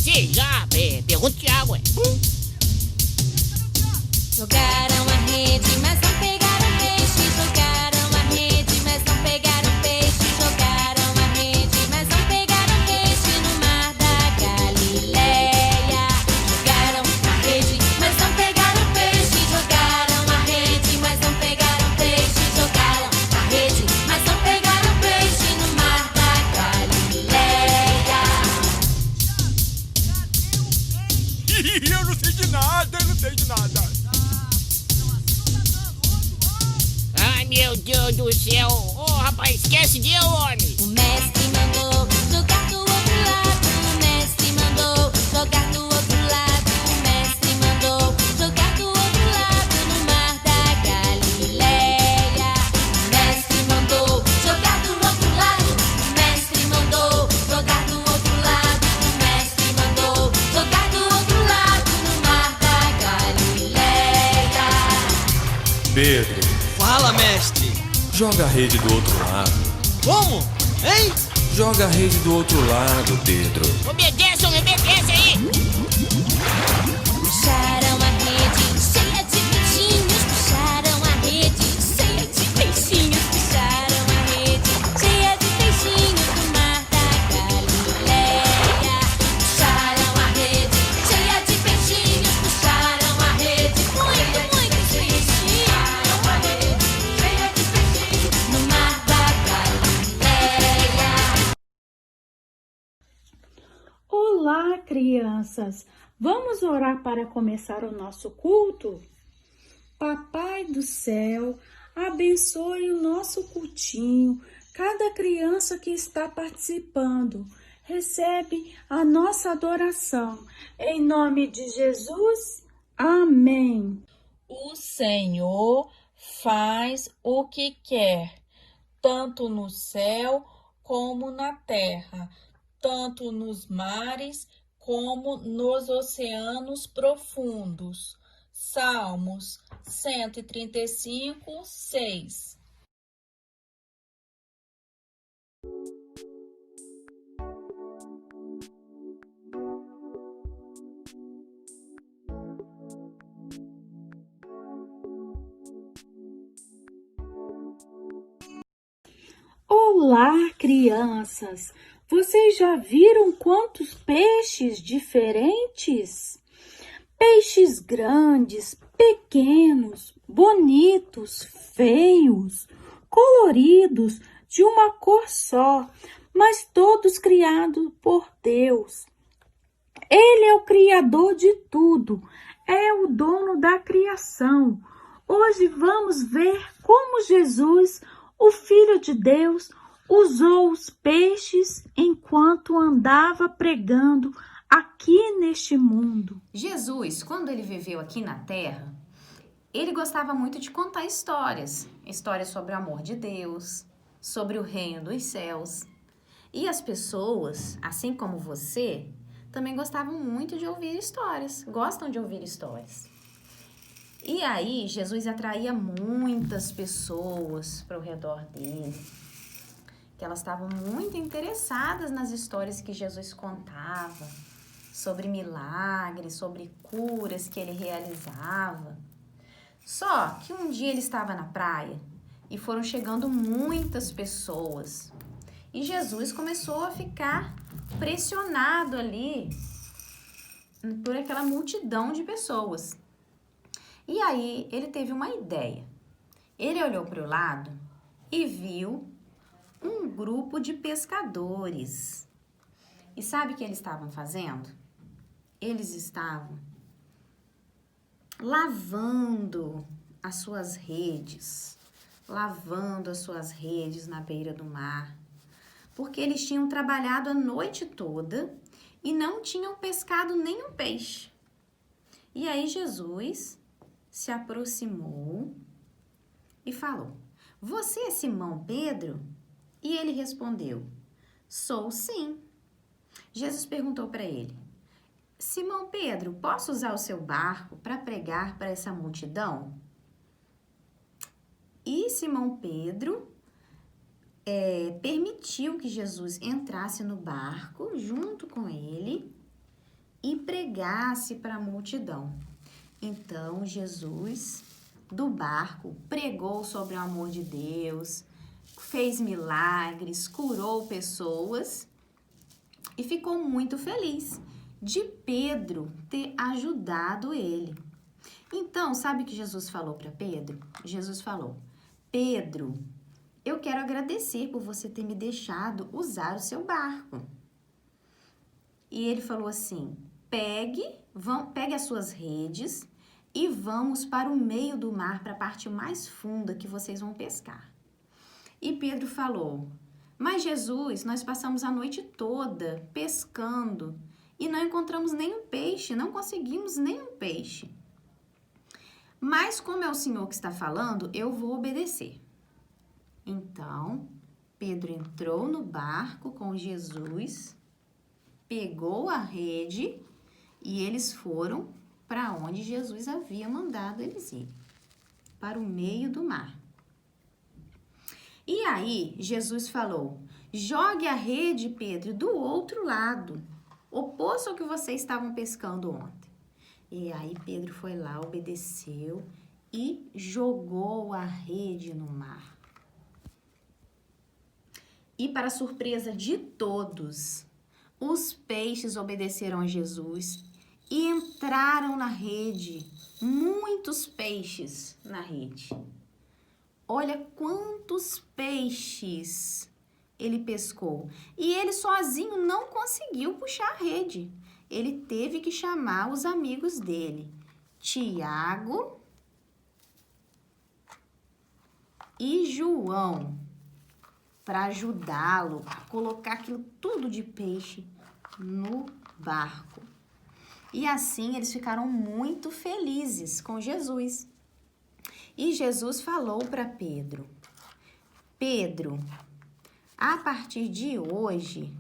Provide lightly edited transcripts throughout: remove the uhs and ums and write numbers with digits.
você já pergunta o Thiago, ué. Jogaram a rede, mas não pegaram peixe. Jogaram a rede, mas não pegaram peixe. Jogaram a rede, mas não pegaram peixe no mar da Galileia. Jogaram a rede, mas não pegaram peixe. Jogaram a rede, mas não pegaram peixe. Jogaram a rede, mas não pegaram peixe no mar da Galileia. Eu não sei de nada, eu não sei de nada. Ai, meu Deus do céu. Ô, rapaz, esquece de eu, homem. O mestre mandou jogar do outro lado. O mestre mandou jogar do outro lado. O mestre mandou jogar do outro lado no mar da Galileia. O mestre mandou jogar do outro lado. O mestre mandou jogar do outro lado. O mestre mandou jogar do outro lado no mar da Galileia. Pedro, Fala, mestre. joga a rede do outro lado. Como? Hein? Joga a rede do outro lado, Pedro. Obedece aí. Puxaram a rede cheia de peixinhos. Puxaram a rede cheia de peixinhos. Puxaram a rede cheia de peixinhos do mar da Galileia. Puxaram a rede cheia de peixinhos. Puxaram a rede muitos peixinhos. Puxaram a rede cheia de peixinhos no mar da Galileia. Olá, crianças! Vamos orar para começar o nosso culto? Papai do céu, abençoe o nosso cultinho, cada criança que está participando. Recebe a nossa adoração. Em nome de Jesus, amém. O Senhor faz o que quer, tanto no céu como na terra, tanto nos mares como nos oceanos profundos. Salmos 135, 6. Olá, crianças! Vocês já viram quantos peixes diferentes? Peixes grandes, pequenos, bonitos, feios, coloridos, de uma cor só, mas todos criados por Deus. Ele é o Criador de tudo, é o dono da criação. Hoje vamos ver como Jesus, o Filho de Deus, usou os peixes enquanto andava pregando aqui neste mundo. Jesus, quando ele viveu aqui na Terra, ele gostava muito de contar histórias. Histórias sobre o amor de Deus, sobre o reino dos céus. E as pessoas, assim como você, também gostavam muito de ouvir histórias, gostam de ouvir histórias. E aí, Jesus atraía muitas pessoas para o redor dele, que elas estavam muito interessadas nas histórias que Jesus contava, sobre milagres, sobre curas que ele realizava. Só que um dia ele estava na praia e foram chegando muitas pessoas. E Jesus começou a ficar pressionado ali por aquela multidão de pessoas. E aí ele teve uma ideia. Ele olhou para o lado e viu um grupo de pescadores. E sabe o que eles estavam fazendo? Eles estavam lavando as suas redes na beira do mar, porque eles tinham trabalhado a noite toda e não tinham pescado nenhum peixe. E aí Jesus se aproximou e falou: "Você é Simão Pedro?" E ele respondeu: "Sou sim." Jesus perguntou para ele: "Simão Pedro, posso usar o seu barco para pregar para essa multidão?" E Simão Pedro permitiu que Jesus entrasse no barco junto com ele pregasse para a multidão. Então, Jesus, do barco, pregou sobre o amor de Deus, fez milagres, curou pessoas e ficou muito feliz de Pedro ter ajudado ele. Então, sabe o que Jesus falou para Pedro? Jesus falou: Pedro, eu quero agradecer por você ter me deixado usar o seu barco. E ele falou assim: pegue as suas redes e vamos para o meio do mar, para a parte mais funda que vocês vão pescar. E Pedro falou: mas Jesus, nós passamos a noite toda pescando e não encontramos nenhum peixe, não conseguimos nenhum peixe. Mas como é o Senhor que está falando, eu vou obedecer. Então, Pedro entrou no barco com Jesus, pegou a rede e eles foram para onde Jesus havia mandado eles ir, para o meio do mar. E aí, Jesus falou: jogue a rede, Pedro, do outro lado, oposto ao que vocês estavam pescando ontem. E aí, Pedro foi lá, obedeceu e jogou a rede no mar. E, para surpresa de todos, os peixes obedeceram a Jesus e entraram na rede, muitos peixes na rede. Olha quantos peixes ele pescou. E ele sozinho não conseguiu puxar a rede. Ele teve que chamar os amigos dele, Tiago e João, para ajudá-lo a colocar aquilo tudo de peixe no barco. E assim eles ficaram muito felizes com Jesus. E Jesus falou para Pedro: Pedro, a partir de hoje,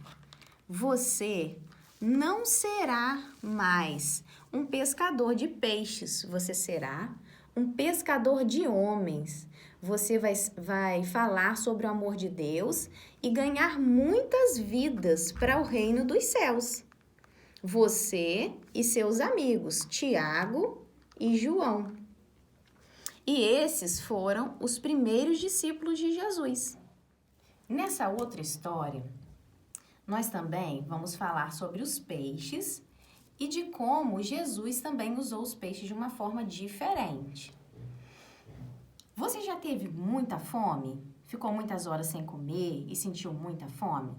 você não será mais um pescador de peixes, você será um pescador de homens. Você vai falar sobre o amor de Deus e ganhar muitas vidas para o reino dos céus. Você e seus amigos, Tiago e João. E esses foram os primeiros discípulos de Jesus. Nessa outra história, nós também vamos falar sobre os peixes e de como Jesus também usou os peixes de uma forma diferente. Você já teve muita fome? Ficou muitas horas sem comer e sentiu muita fome?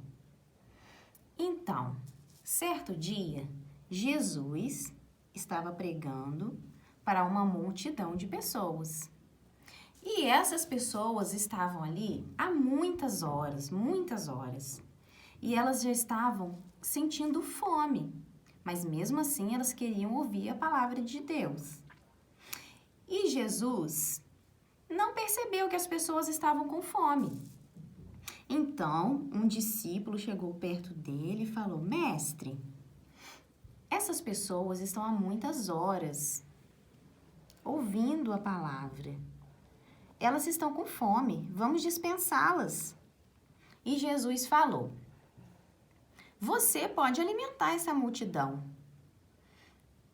Então, certo dia, Jesus estava pregando para uma multidão de pessoas. E essas pessoas estavam ali há muitas horas. E elas já estavam sentindo fome, mas mesmo assim elas queriam ouvir a palavra de Deus. E Jesus não percebeu que as pessoas estavam com fome. Então, um discípulo chegou perto dele e falou: Mestre, essas pessoas estão há muitas horas ouvindo a palavra. Elas estão com fome, vamos dispensá-las. E Jesus falou: você pode alimentar essa multidão.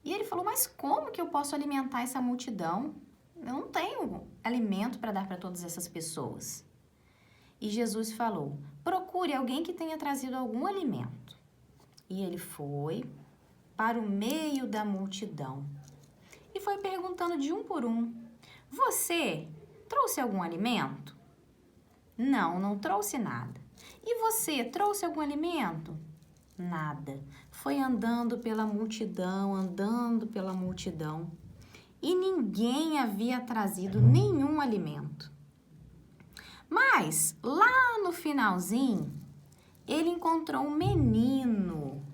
E ele falou: mas como que eu posso alimentar essa multidão? Eu não tenho alimento para dar para todas essas pessoas. E Jesus falou: procure alguém que tenha trazido algum alimento. E ele foi para o meio da multidão e foi perguntando de um por um: você trouxe algum alimento? Não, não trouxe nada. E você trouxe algum alimento? Nada. Foi andando pela multidão, e ninguém havia trazido nenhum alimento. Mas, lá no finalzinho, ele encontrou um menino.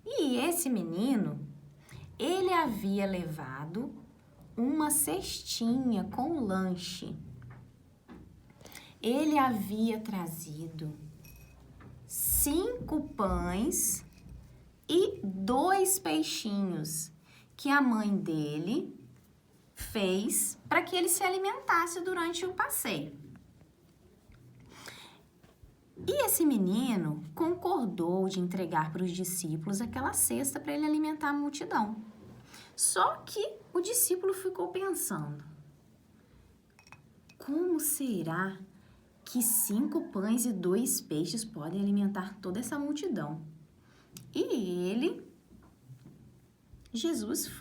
E esse menino, ele havia levado uma cestinha com lanche. Ele havia trazido 5 pães e 2 peixinhos que a mãe dele fez para que ele se alimentasse durante o passeio. E esse menino concordou de entregar para os discípulos aquela cesta para ele alimentar a multidão. Só que o discípulo ficou pensando: como será que 5 pães e 2 peixes podem alimentar toda essa multidão? E Jesus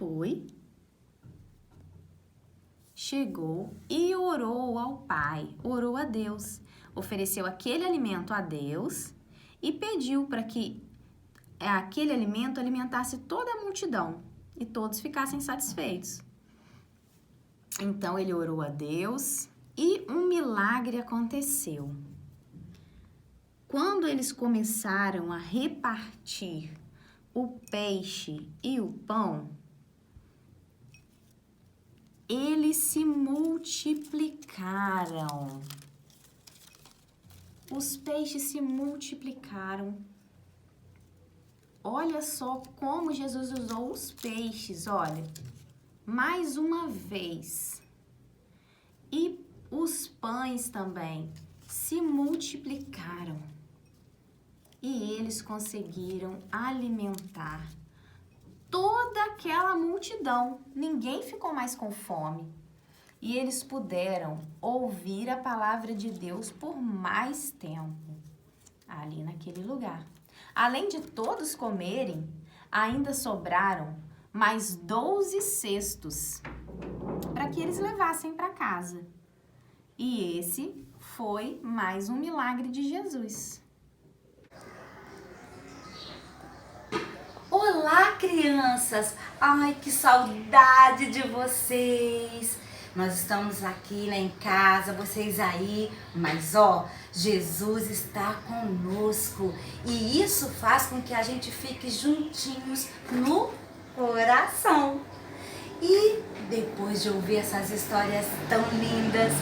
chegou e orou ao Pai, orou a Deus, ofereceu aquele alimento a Deus e pediu para que aquele alimento alimentasse toda a multidão e todos ficassem satisfeitos. Então ele orou a Deus e um milagre aconteceu. Quando eles começaram a repartir o peixe e o pão, eles se multiplicaram. Os peixes se multiplicaram. Olha só como Jesus usou os peixes, olha, mais uma vez. E os pães também se multiplicaram. E eles conseguiram alimentar toda aquela multidão. Ninguém ficou mais com fome. E eles puderam ouvir a palavra de Deus por mais tempo ali naquele lugar. Além de todos comerem, ainda sobraram mais 12 cestos para que eles levassem para casa. E esse foi mais um milagre de Jesus. Olá, crianças! Ai, que saudade de vocês! Nós estamos aqui, em casa, vocês aí, mas Jesus está conosco e isso faz com que a gente fique juntinhos no coração. E depois de ouvir essas histórias tão lindas,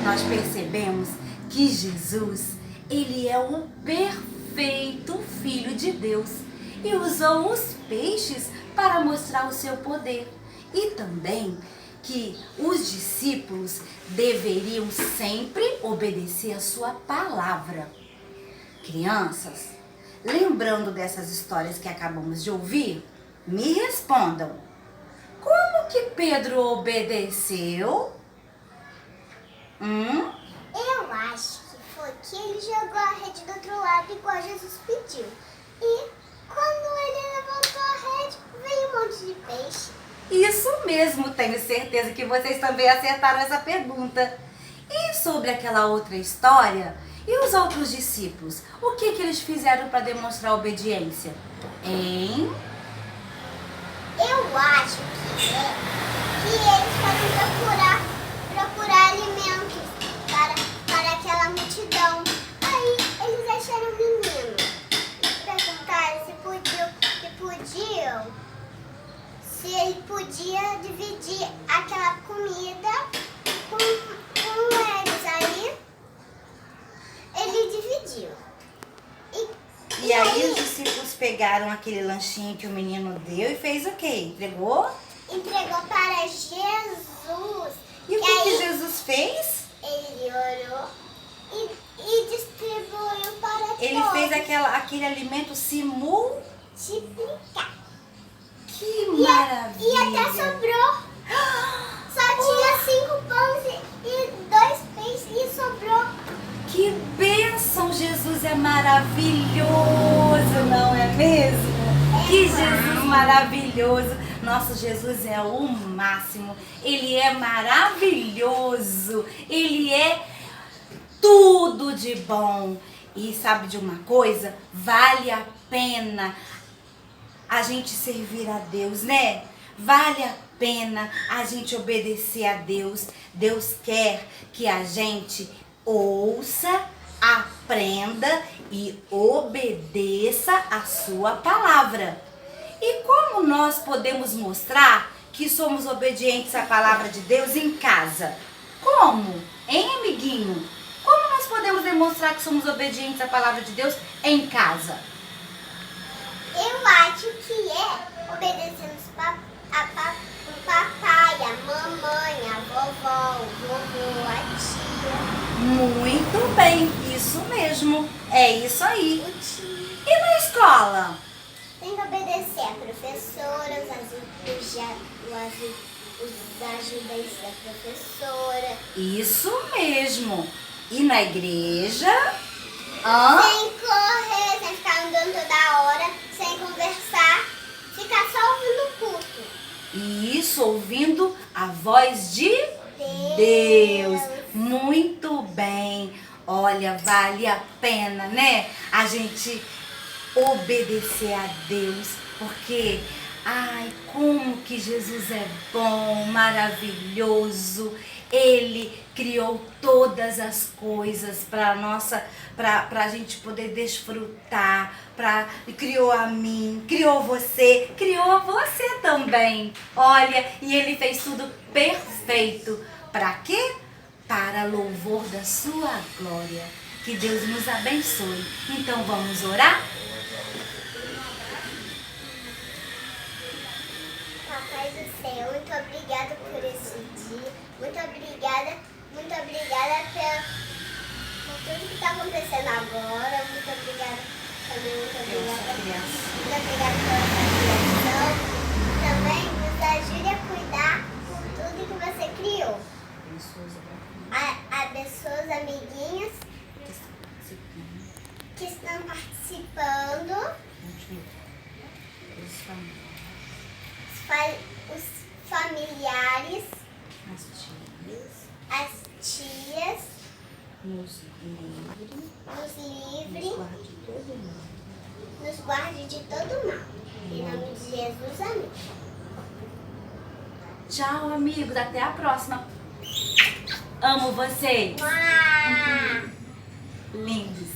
nós percebemos que Jesus, ele é o perfeito Filho de Deus e usou os peixes para mostrar o seu poder. E também que os discípulos deveriam sempre obedecer a sua palavra. Crianças, lembrando dessas histórias que acabamos de ouvir, me respondam. Como que Pedro obedeceu? Eu acho que foi que ele jogou a rede do outro lado igual Jesus pediu. E quando ele levantou a rede, veio um monte de peixe. Isso mesmo, tenho certeza que vocês também acertaram essa pergunta. E sobre aquela outra história, e os outros discípulos? O que eles fizeram para demonstrar obediência? Hein? Eu acho que eles foram procurar alimentos para aquela multidão. Aí eles acharam um menino e perguntaram se ele podia dividir aquela comida com eles. Aí ele dividiu. E aí os discípulos pegaram aquele lanchinho que o menino deu e fez o quê? Entregou? Entregou para Jesus. E o que Jesus fez? Ele orou e distribuiu para todos. Ele fez aquele alimento se multiplicar. Que maravilha! E até sobrou. Só tinha 5 pães e 2 peixes e sobrou. Que bênção! Jesus é maravilhoso, não é mesmo? Que Jesus maravilhoso! Nosso Jesus é o máximo. Ele é maravilhoso. Ele é tudo de bom. E sabe de uma coisa? Vale a pena a gente servir a Deus, né? Vale a pena a gente obedecer a Deus. Deus quer que a gente ouça, aprenda e obedeça a sua palavra. E como nós podemos mostrar que somos obedientes à palavra de Deus em casa? Como? Hein, amiguinho? Como nós podemos demonstrar que somos obedientes à palavra de Deus em casa? Eu acho que é obedecendo o papai, a mamãe, a vovó, o vovô, a tia. Muito bem, isso mesmo. É É isso aí. o tio. E na escola? Tem que obedecer a professora, os ajudantes da professora. Isso mesmo. E na igreja? Hã? Sem correr, sem ficar andando toda hora, sem conversar, ficar só ouvindo o culto. Isso, ouvindo a voz de Deus. Muito bem. Olha, vale a pena, né? A gente obedecer a Deus, porque, ai, como que Jesus é bom, maravilhoso. Ele criou todas as coisas para a gente poder desfrutar, criou a mim, criou você também. Olha, e ele fez tudo perfeito. Para quê? Para louvor da sua glória. Que Deus nos abençoe. Então vamos orar? Papai do céu, muito obrigada por esse dia. Muito obrigada por tudo que está acontecendo agora. Muito obrigada também, muito obrigada pela criação. Também nos ajude a cuidar por tudo que você criou. Abençoa os amiguinhos que estão participando. Os familiares, as tias, nos livre, nos guarde de todo mal. Em nome de Jesus, amém. Tchau, amigos. Até a próxima. Amo vocês. Uau! Lindos.